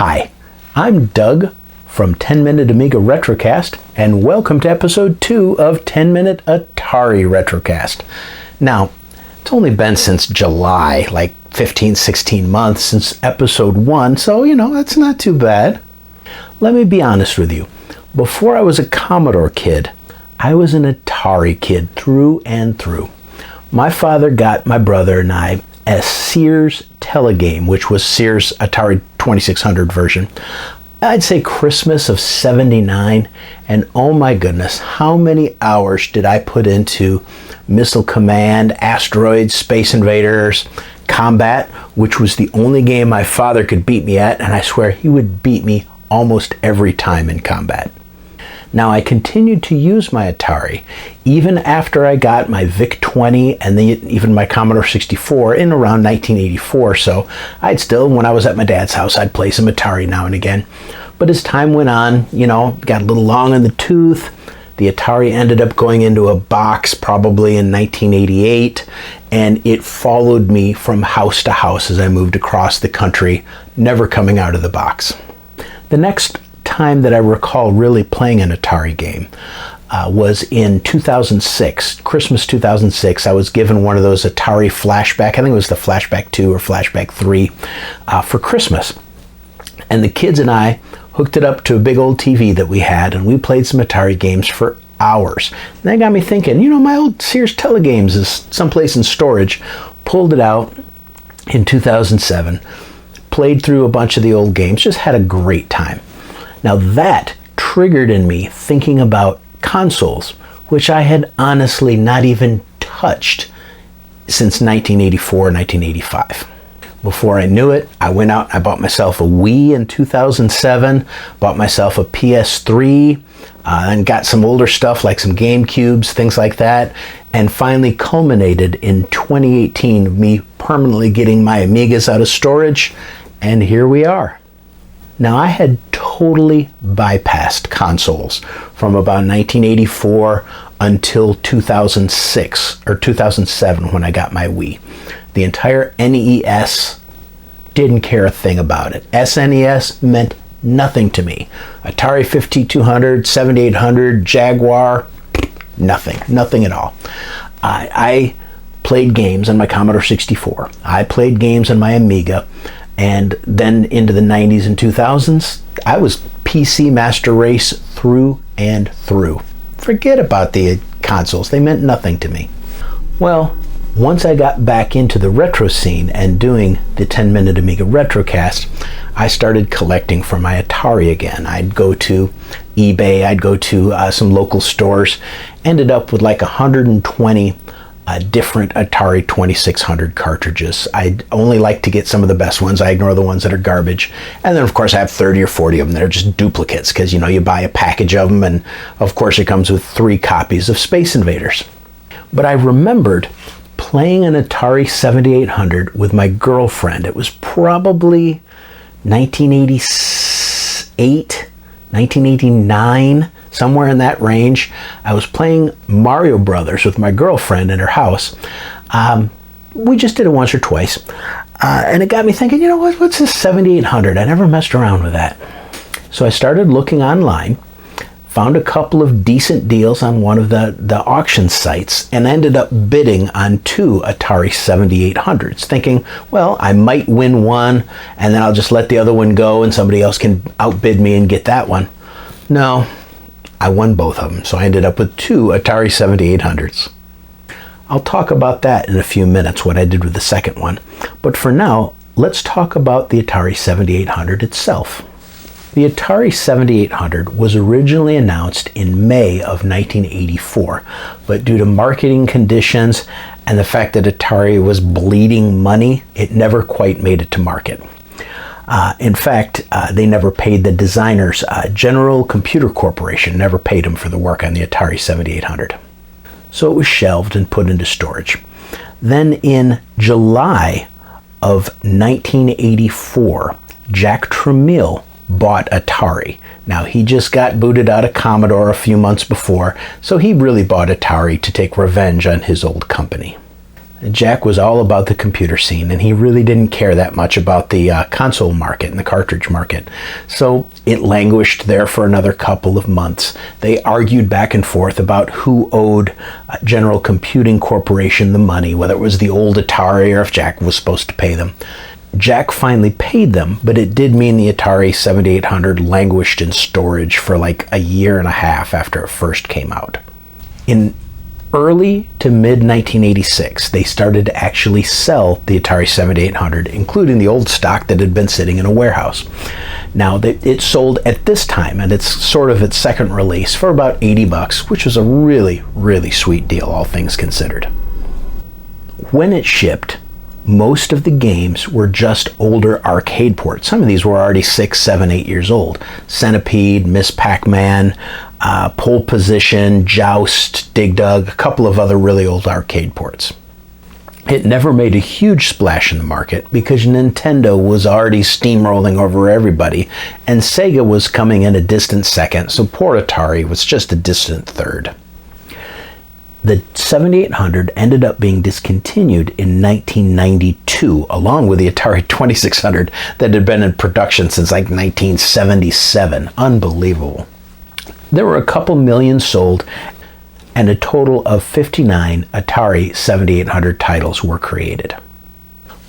Hi, I'm Doug from 10 Minute Amiga Retrocast, and welcome to episode 2 of 10 Minute Atari Retrocast. Now, it's only been since July, like 15, 16 months since episode 1, so that's not too bad. Let me be honest with you. Before I was a Commodore kid, I was an Atari kid through and through. My father got my brother and I a Sears Telegame, which was Sears Atari 2600 version. I'd say Christmas of '79, and oh my goodness, how many hours did I put into Missile Command, Asteroids, Space Invaders, Combat, which was the only game my father could beat me at, and I swear he would beat me almost every time in Combat. Now, I continued to use my Atari even after I got my VIC-20 and even my Commodore 64 in around 1984. So I'd still, when I was at my dad's house, I'd play some Atari now and again. But as time went on, got a little long in the tooth. The Atari ended up going into a box probably in 1988, and it followed me from house to house as I moved across the country, never coming out of the box. The next time that I recall really playing an Atari game was in 2006, Christmas 2006. I was given one of those Atari Flashback, I think it was the Flashback 2 or Flashback 3 for Christmas. And the kids and I hooked it up to a big old TV that we had, and we played some Atari games for hours. And that got me thinking, my old Sears Telegames is someplace in storage. Pulled it out in 2007, played through a bunch of the old games, just had a great time. Now that triggered in me thinking about consoles, which I had honestly not even touched since 1984, 1985. Before I knew it, I went out and I bought myself a Wii in 2007, bought myself a PS3, and got some older stuff like some GameCubes, things like that, and finally culminated in 2018, me permanently getting my Amigas out of storage, and here we are. Now, I had totally bypassed consoles from about 1984 until 2006 or 2007 when I got my Wii. The entire NES, didn't care a thing about it. SNES meant nothing to me. Atari 5200, 7800, Jaguar, nothing at all. I played games on my Commodore 64. I played games on my Amiga. And then into the 90s and 2000s, I was PC Master Race through and through. Forget about the consoles. They meant nothing to me. Well, once I got back into the retro scene and doing the 10 Minute Amiga Retrocast, I started collecting for my Atari again. I'd go to eBay, I'd go to some local stores, ended up with like 120 different Atari 2600 cartridges. I only like to get some of the best ones. I ignore the ones that are garbage. And then, of course, I have 30 or 40 of them that are just duplicates because, you buy a package of them, and, of course, it comes with 3 copies of Space Invaders. But I remembered playing an Atari 7800 with my girlfriend. It was probably 1988, 1989, somewhere in that range. I was playing Mario Brothers with my girlfriend in her house. We just did it once or twice. And it got me thinking, what's this 7800? I never messed around with that. So I started looking online, found a couple of decent deals on one of the auction sites, and ended up bidding on 2 Atari 7800s, thinking, well, I might win one, and then I'll just let the other one go, and somebody else can outbid me and get that one. No, I won both of them, so I ended up with 2 Atari 7800s. I'll talk about that in a few minutes, what I did with the second one. But for now, let's talk about the Atari 7800 itself. The Atari 7800 was originally announced in May of 1984, but due to marketing conditions and the fact that Atari was bleeding money, it never quite made it to market. In fact, they never paid the designers. General Computer Corporation never paid them for the work on the Atari 7800. So it was shelved and put into storage. Then in July of 1984, Jack Tramiel bought Atari. Now, he just got booted out of Commodore a few months before, so he really bought Atari to take revenge on his old company. Jack was all about the computer scene, and he really didn't care that much about the console market and the cartridge market. So it languished there for another couple of months. They argued back and forth about who owed General Computing Corporation the money, whether it was the old Atari or if Jack was supposed to pay them. Jack finally paid them, but it did mean the Atari 7800 languished in storage for like a year and a half after it first came out. In early to mid 1986, they started to actually sell the Atari 7800, including the old stock that had been sitting in a warehouse. Now, it sold at this time, and it's sort of its second release, for about $80, which was a really, really sweet deal, all things considered. When it shipped, most of the games were just older arcade ports. Some of these were already 6, 7, 8 years old. Centipede, Miss Pac Man, Pole Position, Joust, Dig Dug, a couple of other really old arcade ports. It never made a huge splash in the market because Nintendo was already steamrolling over everybody, and Sega was coming in a distant second, so poor Atari was just a distant third. The 7800 ended up being discontinued in 1992, along with the Atari 2600 that had been in production since like 1977. Unbelievable. There were a couple million sold, and a total of 59 Atari 7800 titles were created.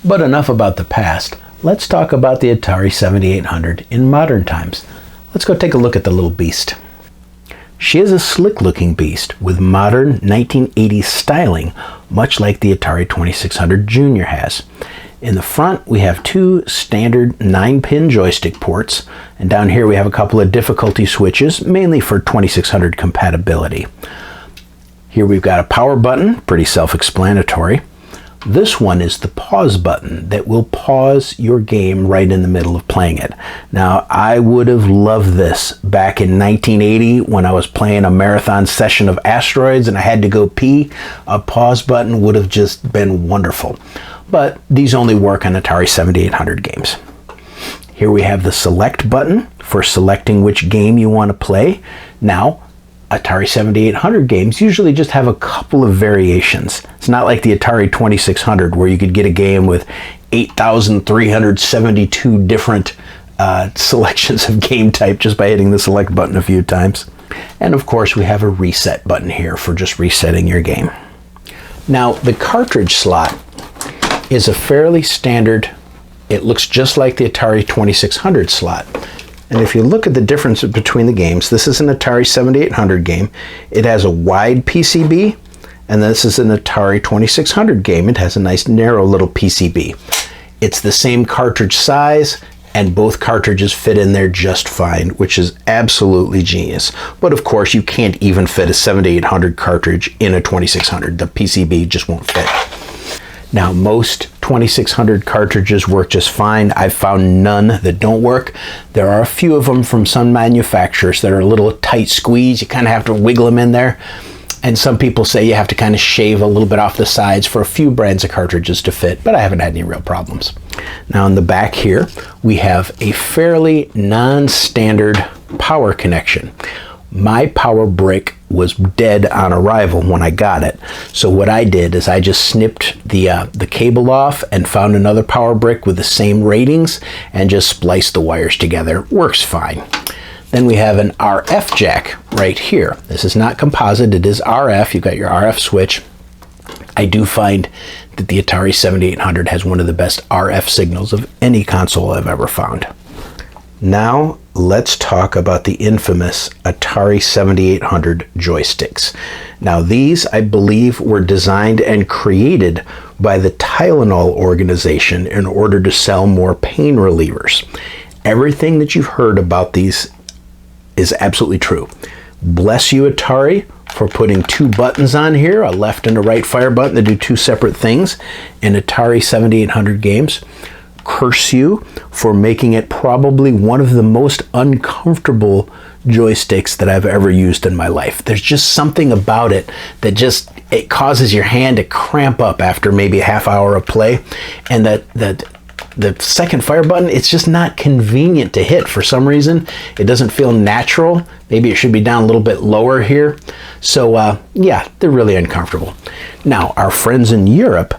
But enough about the past. Let's talk about the Atari 7800 in modern times. Let's go take a look at the little beast. She is a slick-looking beast with modern 1980s styling, much like the Atari 2600 Junior has. In the front, we have two standard 9-pin joystick ports, and down here we have a couple of difficulty switches, mainly for 2600 compatibility. Here we've got a power button, pretty self-explanatory. This one is the pause button that will pause your game right in the middle of playing it. Now, I would have loved this back in 1980 when I was playing a marathon session of Asteroids and I had to go pee. A pause button would have just been wonderful. But these only work on Atari 7800 games. Here we have the select button for selecting which game you want to play. Now, Atari 7800 games usually just have a couple of variations. It's not like the Atari 2600 where you could get a game with 8,372 different selections of game type just by hitting the select button a few times. And of course we have a reset button here for just resetting your game. Now the cartridge slot is a fairly standard, it looks just like the Atari 2600 slot. And if you look at the difference between the games, this is an Atari 7800 game. It has a wide PCB, and this is an Atari 2600 game. It has a nice narrow little PCB. It's the same cartridge size, and both cartridges fit in there just fine, which is absolutely genius. But of course, you can't even fit a 7800 cartridge in a 2600. The PCB just won't fit. Now, most 2600 cartridges work just fine. I've found none that don't work. There are a few of them from some manufacturers that are a little tight squeeze. You kind of have to wiggle them in there. And some people say you have to kind of shave a little bit off the sides for a few brands of cartridges to fit, but I haven't had any real problems. Now, in the back here, we have a fairly non-standard power connection. My power brick was dead on arrival when I got it. So what I did is I just snipped the cable off and found another power brick with the same ratings and just spliced the wires together. Works fine. Then we have an RF jack right here. This is not composite, it is RF. You've got your RF switch. I do find that the Atari 7800 has one of the best RF signals of any console I've ever found. Now, let's talk about the infamous Atari 7800 joysticks. Now, these, I believe, were designed and created by the Tylenol organization in order to sell more pain relievers. Everything that you've heard about these is absolutely true. Bless you, Atari, for putting two buttons on here, a left and a right fire button that do two separate things in Atari 7800 games. Curse you for making it probably one of the most uncomfortable joysticks that I've ever used in my life. There's just something about it that it causes your hand to cramp up after maybe a half hour of play, and that the second fire button, it's just not convenient to hit for some reason. It doesn't feel natural. Maybe it should be down a little bit lower here. So yeah, they're really uncomfortable. Now, our friends in Europe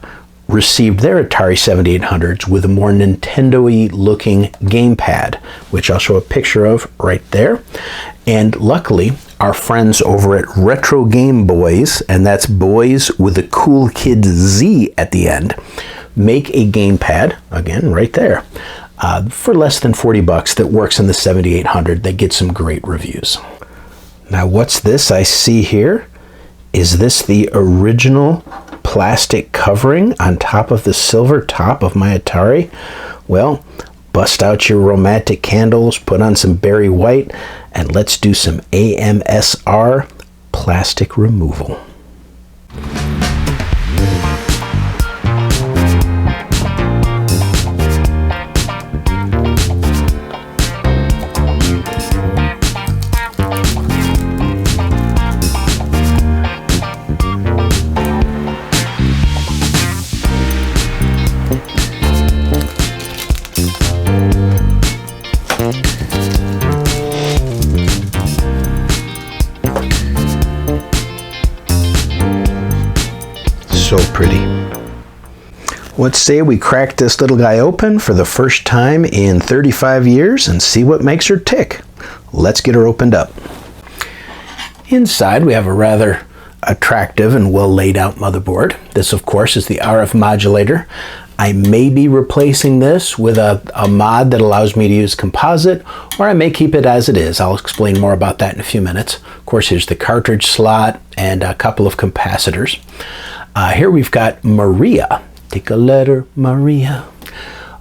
received their Atari 7800s with a more Nintendo-y looking gamepad, which I'll show a picture of right there. And luckily, our friends over at Retro Game Boys, and that's boys with a cool kid Z at the end, make a gamepad, again, right there, for less than 40 bucks that works in the 7800 that gets some great reviews. Now, what's this I see here? Is this the original plastic covering on top of the silver top of my Atari? Well, bust out your romantic candles, put on some berry white, and let's do some AMSR plastic removal. So pretty. Let's say we crack this little guy open for the first time in 35 years and see what makes her tick. Let's get her opened up. Inside we have a rather attractive and well laid out motherboard. This, of course, is the RF modulator. I may be replacing this with a mod that allows me to use composite, or I may keep it as it is. I'll explain more about that in a few minutes. Of course, here's the cartridge slot and a couple of capacitors. Here we've got Maria. Take a letter, Maria.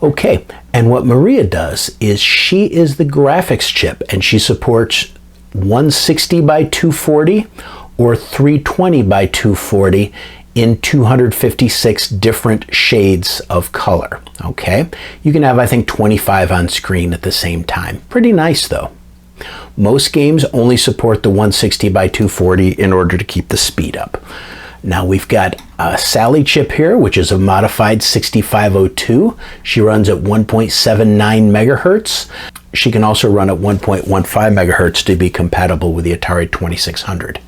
Okay, and what Maria does is she is the graphics chip, and she supports 160 by 240 or 320 by 240 in 256 different shades of color. Okay, you can have, I think, 25 on screen at the same time. Pretty nice though. Most games only support the 160 by 240 in order to keep the speed up. Now we've got a Sally chip here, which is a modified 6502. She runs at 1.79 megahertz. She can also run at 1.15 megahertz to be compatible with the Atari 2600.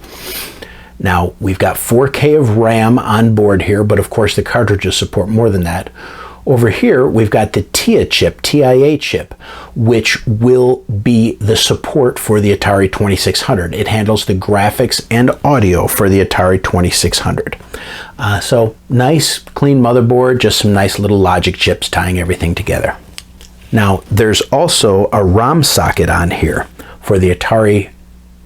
Now we've got 4K of RAM on board here, but of course the cartridges support more than that. Over here, we've got the TIA chip, which will be the support for the Atari 2600. It handles the graphics and audio for the Atari 2600. So nice, clean motherboard, just some nice little logic chips tying everything together. Now, there's also a ROM socket on here for the Atari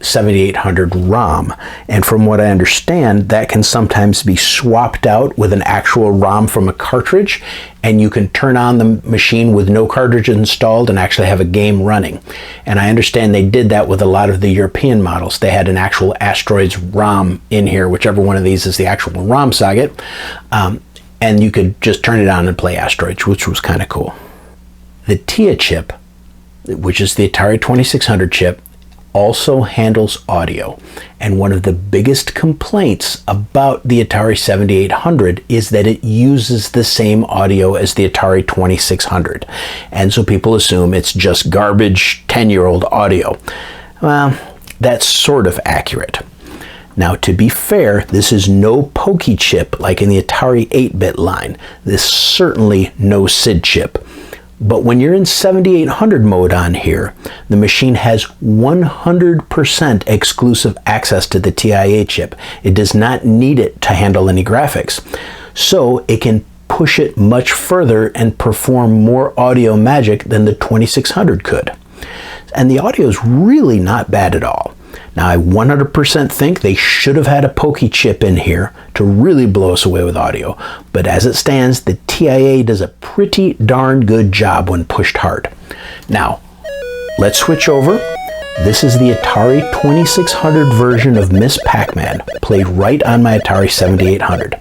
7800 ROM, and from what I understand, that can sometimes be swapped out with an actual ROM from a cartridge, and you can turn on the machine with no cartridge installed and actually have a game running. And I understand they did that with a lot of the European models. They had an actual Asteroids ROM in here, whichever one of these is the actual ROM socket, and you could just turn it on and play Asteroids, which was kind of cool. The TIA chip, which is the Atari 2600 chip, also handles audio, and one of the biggest complaints about the Atari 7800 is that it uses the same audio as the Atari 2600, and so people assume it's just garbage 10-year-old audio. Well, that's sort of accurate. Now, to be fair, this is no Pokey chip like in the Atari 8-bit line. This is certainly no SID chip. But when you're in 7800 mode on here, the machine has 100% exclusive access to the TIA chip. It does not need it to handle any graphics. So it can push it much further and perform more audio magic than the 2600 could. And the audio is really not bad at all. Now, I 100% think they should have had a Pokey chip in here to really blow us away with audio, but as it stands, the TIA does a pretty darn good job when pushed hard. Now, let's switch over. This is the Atari 2600 version of Miss Pac Man, played right on my Atari 7800.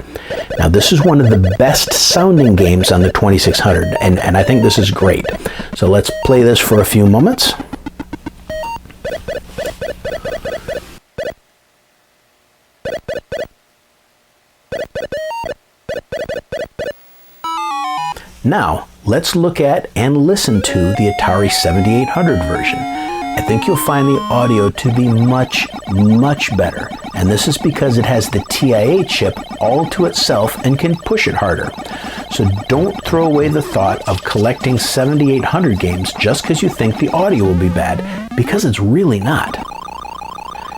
Now, this is one of the best sounding games on the 2600, and I think this is great. So let's play this for a few moments. Now, let's look at and listen to the Atari 7800 version. I think you'll find the audio to be much, much better, and this is because it has the TIA chip all to itself and can push it harder. So don't throw away the thought of collecting 7800 games just because you think the audio will be bad, because it's really not.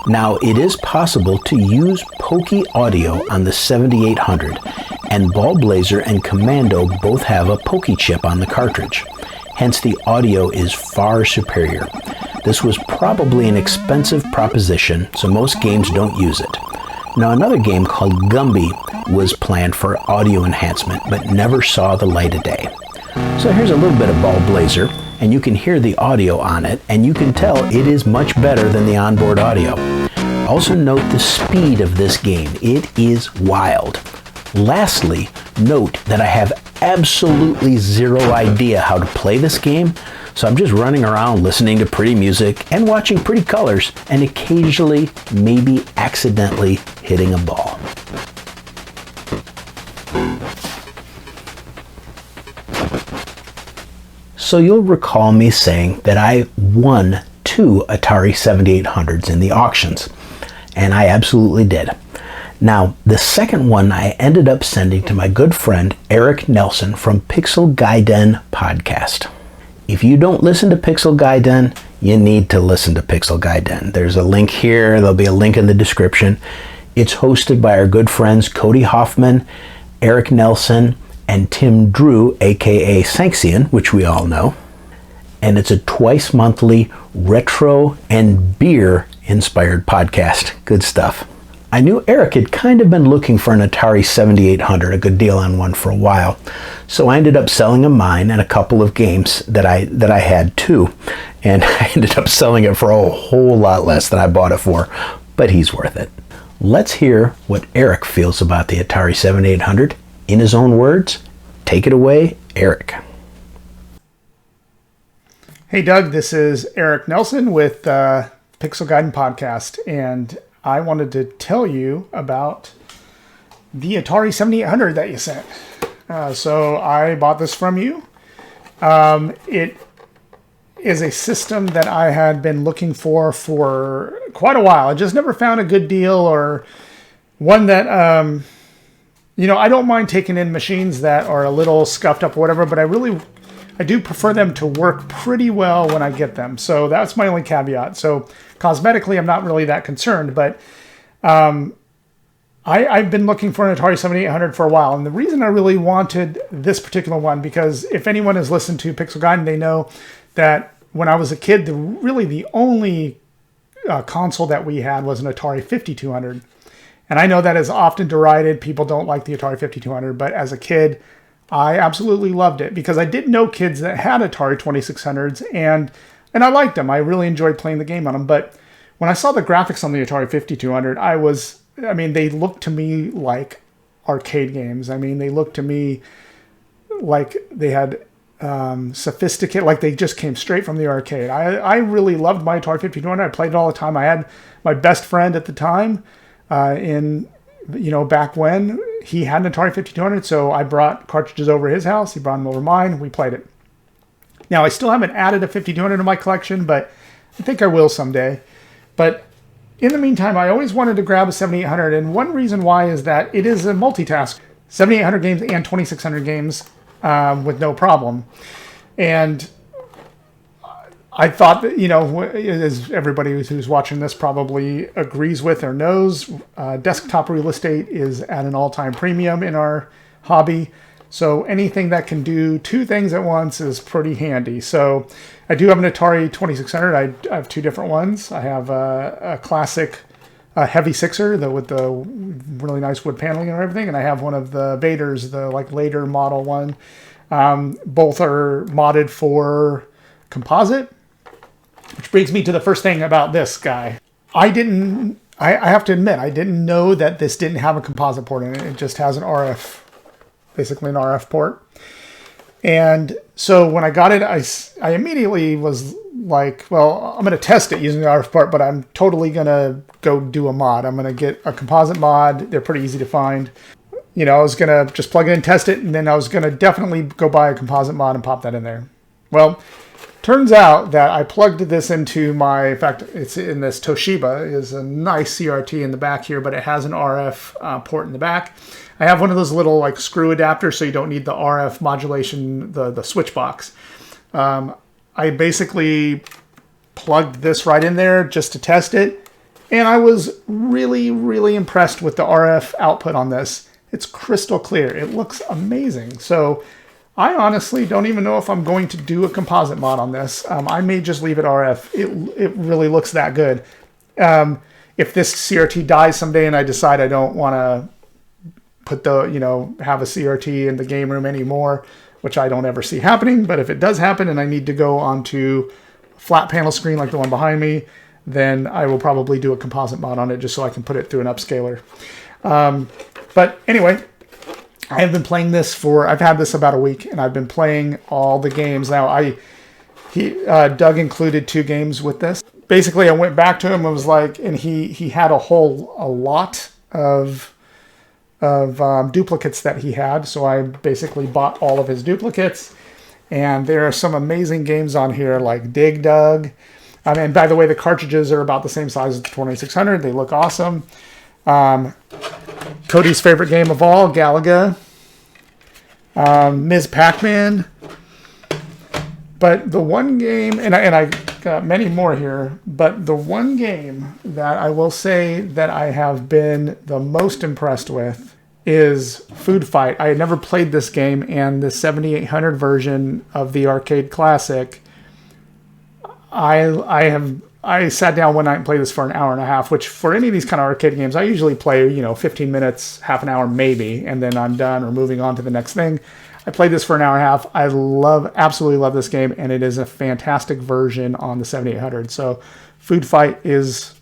Now, it is possible to use pokey audio on the 7800, and Ballblazer and Commando both have a pokey chip on the cartridge. Hence, the audio is far superior. This was probably an expensive proposition, so most games don't use it. Now, another game called Gumby was planned for audio enhancement, but never saw the light of day. So here's a little bit of Ballblazer, and you can hear the audio on it, and you can tell it is much better than the onboard audio. Also note the speed of this game. It is wild. Lastly, note that I have absolutely zero idea how to play this game, so I'm just running around listening to pretty music and watching pretty colors and occasionally, maybe accidentally, hitting a ball. So you'll recall me saying that I won 2 Atari 7800s in the auctions, and I absolutely did. Now, the second one I ended up sending to my good friend Eric Nelson from Pixel Gaiden podcast. If you don't listen to Pixel Gaiden, you need to listen to Pixel Gaiden. There's a link here, there'll be a link in the description. It's hosted by our good friends Cody Hoffman, Eric Nelson, and Tim Drew, aka Sanxion, which we all know. And it's a twice monthly retro and beer inspired podcast. Good stuff. I knew Eric had kind of been looking for an Atari 7800, a good deal on one for a while. So I ended up selling him mine and a couple of games that I had too. And I ended up selling it for a whole lot less than I bought it for, but he's worth it. Let's hear what Eric feels about the Atari 7800 in his own words. Take it away, Eric. Hey Doug, this is Eric Nelson with Pixel Gaiden podcast, and I wanted to tell you about the Atari 7800 that you sent. So I bought this from you. It is a system that I had been looking for quite a while. I just never found a good deal or one that, I don't mind taking in machines that are a little scuffed up or whatever, but I do prefer them to work pretty well when I get them. So that's my only caveat. So cosmetically, I'm not really that concerned, but I've been looking for an Atari 7800 for a while. And the reason I really wanted this particular one, because if anyone has listened to Pixel Gaiden, they know that when I was a kid, the only console that we had was an Atari 5200. And I know that is often derided. People don't like the Atari 5200, but as a kid, I absolutely loved it because I did know kids that had Atari 2600s and I liked them. I really enjoyed playing the game on them. But when I saw the graphics on the Atari 5200, they looked to me like arcade games. They looked to me like they had sophisticated, like they just came straight from the arcade. I really loved my Atari 5200. I played it all the time. I had my best friend at the time back when he had an Atari 5200, so I brought cartridges over his house. He brought them over mine. We played it. Now, I still haven't added a 5200 to my collection, but I think I will someday. But in the meantime, I always wanted to grab a 7800, and one reason why is that it is a multitask. 7800 games and 2600 games with no problem. And I thought that, as everybody who's watching this probably agrees with or knows, desktop real estate is at an all-time premium in our hobby. So anything that can do two things at once is pretty handy. So I do have an Atari 2600. I have two different ones. I have a classic heavy sixer with the really nice wood paneling and everything. And I have one of the Vaders, the later model one. Both are modded for composite. Which brings me to the first thing about this guy. I have to admit, I didn't know that this didn't have a composite port in it. It just has basically an RF port. And so when I got it, I immediately was like, well, I'm going to test it using the RF port, but I'm totally going to go do a mod. I'm going to get a composite mod. They're pretty easy to find. I was going to just plug it in, test it, and then I was going to definitely go buy a composite mod and pop that in there. Well, turns out that I plugged this into in fact, it's in this Toshiba. It is a nice CRT in the back here, but it has an RF port in the back. I have one of those little like screw adapters, so you don't need the RF modulation, the switch box. I basically plugged this right in there just to test it, and I was really, really impressed with the RF output on this. It's crystal clear. It looks amazing. So I honestly don't even know if I'm going to do a composite mod on this. I may just leave it RF. It really looks that good. If this CRT dies someday and I decide I don't want to put have a CRT in the game room anymore, which I don't ever see happening, but if it does happen and I need to go onto a flat panel screen like the one behind me, then I will probably do a composite mod on it just so I can put it through an upscaler. But anyway, I have been playing this I've had this about a week, and I've been playing all the games. Now, Doug included 2 games with this. Basically, I went back to him and was like, and he had a lot of duplicates that he had. So I basically bought all of his duplicates, and there are some amazing games on here like Dig Dug. And by the way, the cartridges are about the same size as the 2600. They look awesome. Cody's favorite game of all, Galaga. Ms. Pac Man. But the one game, and I got many more here, but the one game that I will say that I have been the most impressed with is Food Fight. I had never played this game, and the 7800 version of the arcade classic, I sat down one night and played this for an hour and a half, which for any of these kind of arcade games, I usually play, 15 minutes, half an hour maybe, and then I'm done or moving on to the next thing. I played this for an hour and a half. I absolutely love this game, and it is a fantastic version on the 7800. So Food Fight is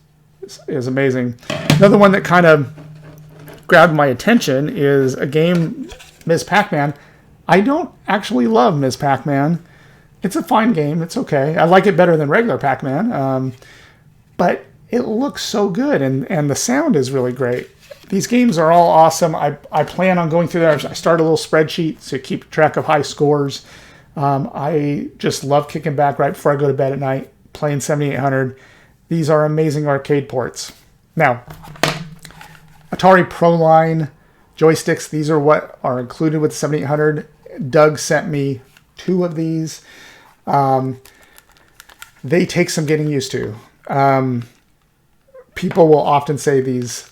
amazing. Another one that kind of grabbed my attention is a game, Ms. Pac Man. I don't actually love Ms. Pac Man. It's a fine game. It's okay. I like it better than regular Pac Man, but it looks so good, and the sound is really great. These games are all awesome. I plan on going through there. I start a little spreadsheet to keep track of high scores. I just love kicking back right before I go to bed at night, playing 7800. These are amazing arcade ports. Now, Atari Pro Line joysticks, these are what are included with 7800. Doug sent me 2 of these. They take some getting used to. People will often say these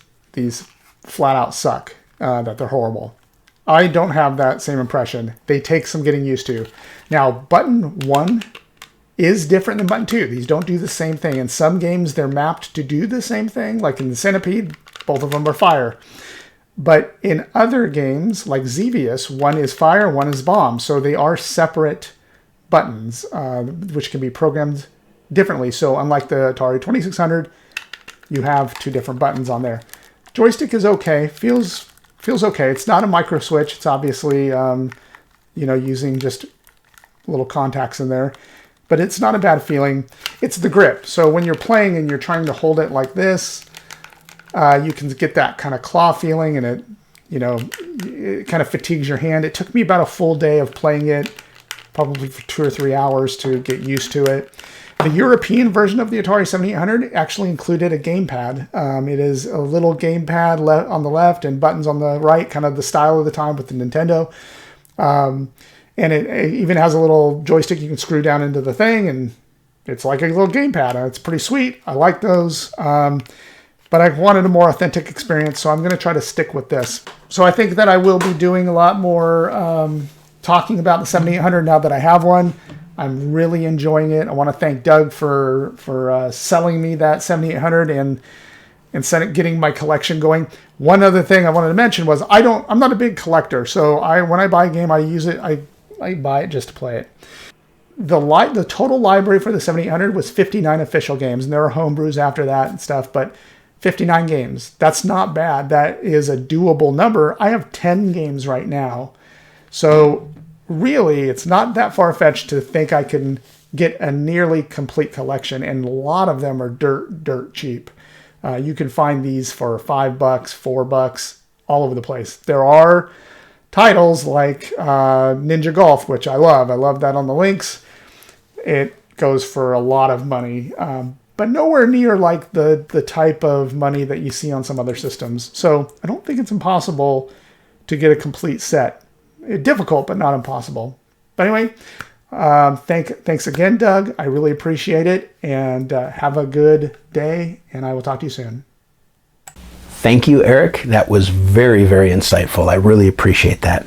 flat out suck, that they're horrible. I don't have that same impression. They take some getting used to. Now, button 1 is different than button 2. These don't do the same thing. In some games, they're mapped to do the same thing. Like in the Centipede, both of them are fire. But in other games, like Xevious, one is fire, one is bomb. So they are separate buttons, which can be programmed differently. So unlike the Atari 2600, you have 2 different buttons on there. Joystick is okay. Feels okay. It's not a micro switch. It's obviously, using just little contacts in there. But it's not a bad feeling. It's the grip. So when you're playing and you're trying to hold it like this, you can get that kind of claw feeling, and it kind of fatigues your hand. It took me about a full day of playing it, probably for 2 or 3 hours to get used to it. The European version of the Atari 7800 actually included a gamepad. It is a little gamepad on the left and buttons on the right, kind of the style of the time with the Nintendo. And it even has a little joystick you can screw down into the thing, and it's like a little gamepad. It's pretty sweet. I like those. But I wanted a more authentic experience, so I'm going to try to stick with this. So I think that I will be doing a lot more talking about the 7800 now that I have one. I'm really enjoying it. I want to thank Doug for selling me that 7800 and getting my collection going. One other thing I wanted to mention was I'm not a big collector, so when I buy a game, I use it. I buy it just to play it. The total library for the 7800 was 59 official games, and there are homebrews after that and stuff, but 59 games. That's not bad. That is a doable number. I have 10 games right now. So really, it's not that far-fetched to think I can get a nearly complete collection, and a lot of them are dirt cheap. You can find these for $5, $4, all over the place. There are titles like Ninja Golf, which I love. I love that on the Lynx. It goes for a lot of money, but nowhere near like the type of money that you see on some other systems. So I don't think it's impossible to get a complete set. Difficult, but not impossible. But anyway, thanks again, Doug. I really appreciate it, and have a good day, and I will talk to you soon. Thank you, Eric. That was very, very insightful. I really appreciate that.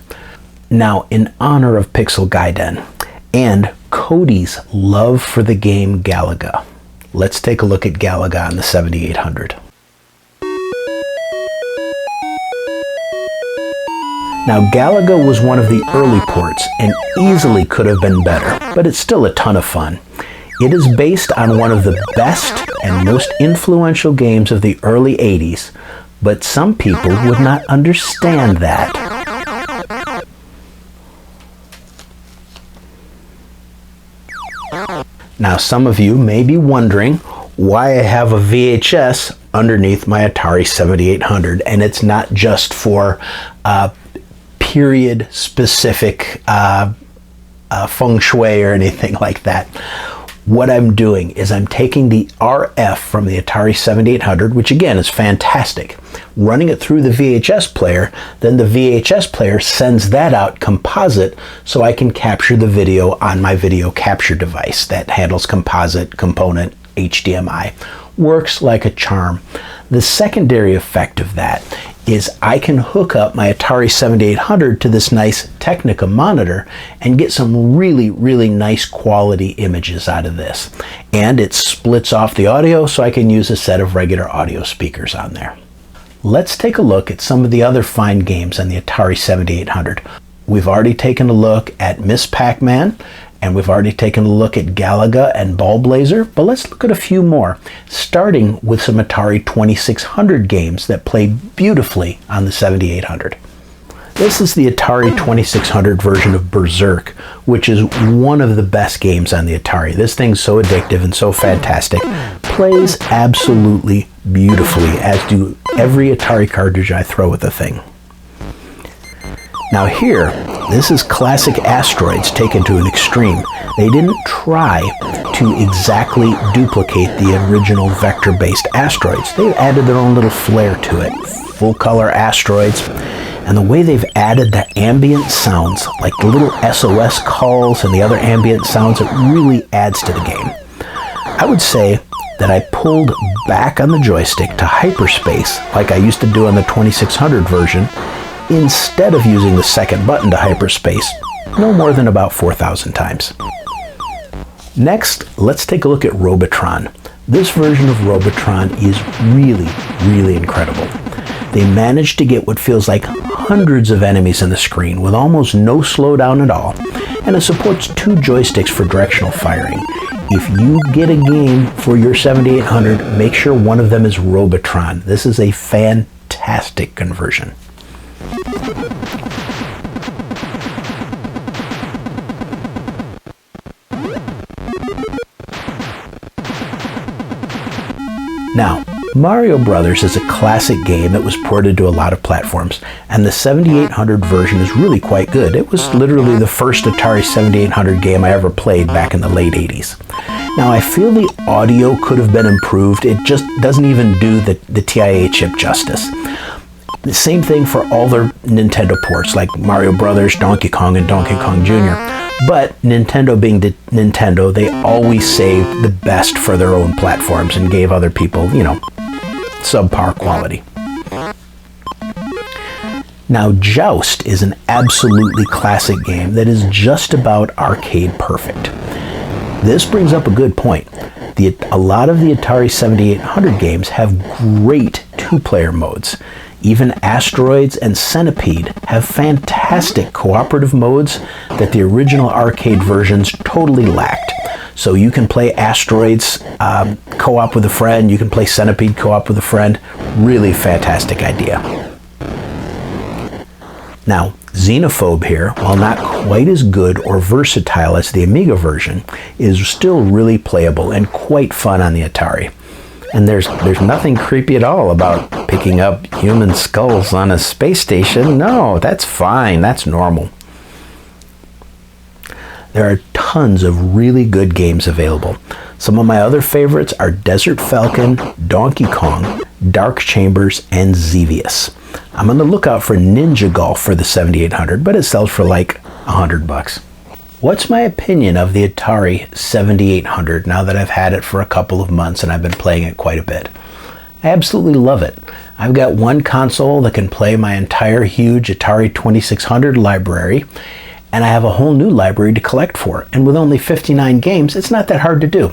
Now, in honor of Pixel Gaiden and Cody's love for the game Galaga, let's take a look at Galaga on the 7800. Now, Galaga was one of the early ports and easily could have been better, but it's still a ton of fun. It is based on one of the best and most influential games of the early 80s, but some people would not understand that. Now, some of you may be wondering why I have a VHS underneath my Atari 7800, and it's not just for period-specific feng shui or anything like that. What I'm doing is I'm taking the RF from the Atari 7800, which again is fantastic, running it through the VHS player, then the VHS player sends that out composite so I can capture the video on my video capture device that handles composite, component, HDMI. Works like a charm. The secondary effect of that is I can hook up my Atari 7800 to this nice Technica monitor and get some really, really nice quality images out of this. And it splits off the audio so I can use a set of regular audio speakers on there. Let's take a look at some of the other fine games on the Atari 7800. We've already taken a look at Miss Pac Man, and we've already taken a look at Galaga and Ballblazer, but let's look at a few more, starting with some Atari 2600 games that play beautifully on the 7800. This is the Atari 2600 version of Berserk, which is one of the best games on the Atari. This thing's so addictive and so fantastic. Plays absolutely beautifully, as do every Atari cartridge I throw at the thing. Now here, this is classic Asteroids taken to an extreme. They didn't try to exactly duplicate the original vector-based Asteroids. They added their own little flair to it. Full-color Asteroids. And the way they've added the ambient sounds, like the little SOS calls and the other ambient sounds, it really adds to the game. I would say that I pulled back on the joystick to hyperspace, like I used to do on the 2600 version, instead of using the second button to hyperspace, no more than about 4,000 times. Next, let's take a look at Robotron. This version of Robotron is really, really incredible. They managed to get what feels like hundreds of enemies on the screen with almost no slowdown at all, and it supports 2 joysticks for directional firing. If you get a game for your 7800, make sure one of them is Robotron. This is a fantastic conversion. Now, Mario Brothers is a classic game that was ported to a lot of platforms, and the 7800 version is really quite good. It was literally the first Atari 7800 game I ever played back in the late 80s. Now, I feel the audio could have been improved. It just doesn't even do the TIA chip justice. The same thing for all their Nintendo ports, like Mario Brothers, Donkey Kong, and Donkey Kong Jr. But Nintendo being Nintendo, they always saved the best for their own platforms and gave other people, subpar quality. Now, Joust is an absolutely classic game that is just about arcade perfect. This brings up a good point. A lot of the Atari 7800 games have great 2-player modes. Even Asteroids and Centipede have fantastic cooperative modes that the original arcade versions totally lacked. So you can play Asteroids co-op with a friend, you can play Centipede co-op with a friend. Really fantastic idea. Now, Xenophobe here, while not quite as good or versatile as the Amiga version, is still really playable and quite fun on the Atari. And there's nothing creepy at all about picking up human skulls on a space station. No, that's fine. That's normal. There are tons of really good games available. Some of my other favorites are Desert Falcon, Donkey Kong, Dark Chambers, and Xevious. I'm on the lookout for Ninja Golf for the 7800, but it sells for like $100. What's my opinion of the Atari 7800 now that I've had it for a couple of months and I've been playing it quite a bit? I absolutely love it. I've got one console that can play my entire huge Atari 2600 library, and I have a whole new library to collect for. And with only 59 games, it's not that hard to do.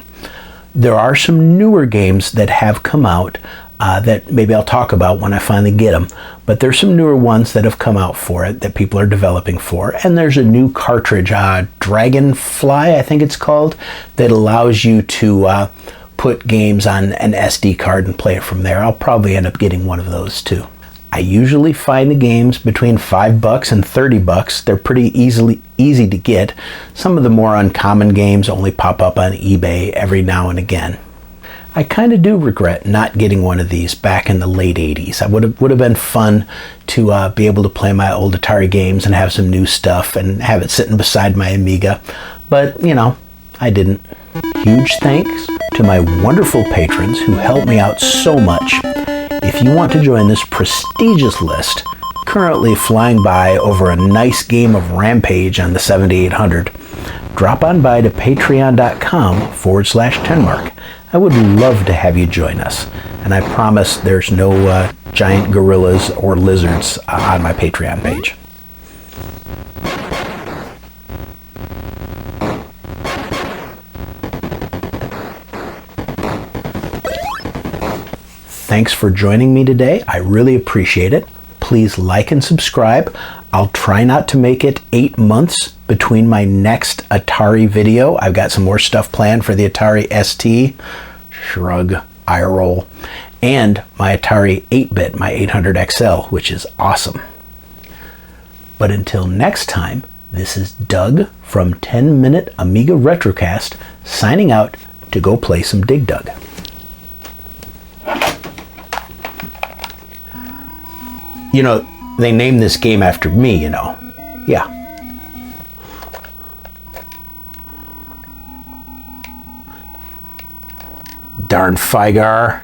There are some newer games that have come out that maybe I'll talk about when I finally get them. But there's some newer ones that have come out for it that people are developing for. And there's a new cartridge, Dragonfly, I think it's called, that allows you to put games on an SD card and play it from there. I'll probably end up getting one of those too. I usually find the games between $5 and $30. They're pretty easy to get. Some of the more uncommon games only pop up on eBay every now and again. I kind of do regret not getting one of these back in the late 80s. It would have been fun to be able to play my old Atari games and have some new stuff and have it sitting beside my Amiga. But, you know, I didn't. Huge thanks to my wonderful patrons who helped me out so much. If you want to join this prestigious list, currently flying by over a nice game of Rampage on the 7800, drop on by to patreon.com/10mark. I would love to have you join us, and I promise there's no giant gorillas or lizards on my Patreon page. Thanks for joining me today. I really appreciate it. Please like and subscribe. I'll try not to make it 8 months between my next Atari video. I've got some more stuff planned for the Atari ST, shrug, eye roll, and my Atari 8-bit, my 800XL, which is awesome. But until next time, this is Doug from 10-Minute Amiga Retrocast, signing out to go play some Dig Dug. You know, they named this game after me, you know. Yeah. Darn Figar.